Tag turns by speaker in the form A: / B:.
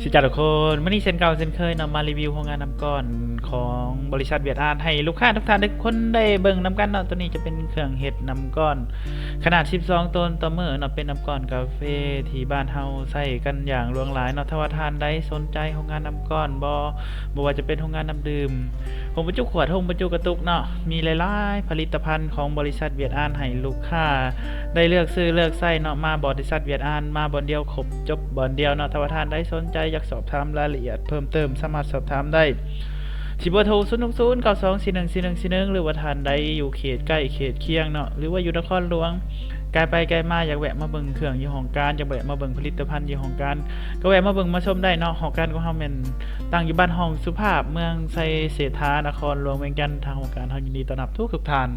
A: สิจ้าทุกคนวันนี้เช่นเก่าเช่นเคยนำมารีวิวโรงงานน้ำก้อนของบริษัทเวียดอาร์ให้ลูกค้าทุกท่านทุกคนได้เบิ่งน้ำกันเนาะตัวนี้จะเป็นเครื่องเห็ดน้ำก้อนขนาด12ต้นต่อมื้อเนาะเป็นน้ำก้อนกาแฟที่บ้านเฮาใช้กันอย่างหลวงหลายเนาะถ้าว่าท่านใดสนใจโรงงานน้ำก้อนบ่ว่าจะเป็นโรงงานน้ำดื่มโฮมบรรจุขวดโฮมบรรจุกระตุกเนาะมีหลายๆผลิตภัณฑ์ของบริษัทเวียดอาร์ให้ลูกค้าได้เลือกซื้อเลือกใช้เนาะมาบริษัทเวียดอาร์มาบ่อนเดียวครบจบบ่อนเดียวเนาะถ้าว่าท่านใดสนใจอยากสอบถามรายละเอียดเพิ่มเติมสามารถสอบถามได้ที่เบอร์โทร06092414141หรือว่าท่านใดอยู่เขตใกล้เขตเคียงเนาะหรือว่าอยู่นครหลวงไกลไปไกลมาอยากแวะมาเบิ่งเครื่องอยู่ของการอยากแวะมาเบิ่งผลิตภัณฑ์อยู่ของการก็แวะมาเบิ่งมาชมได้เนาะของการของเฮาแม่นตั้งอยู่บ้านห้องสุภาพเมืองไซเศรษฐานครหลวงเวียงจันทน์ทางของการเฮายินดีต้อนรับทุกท่าน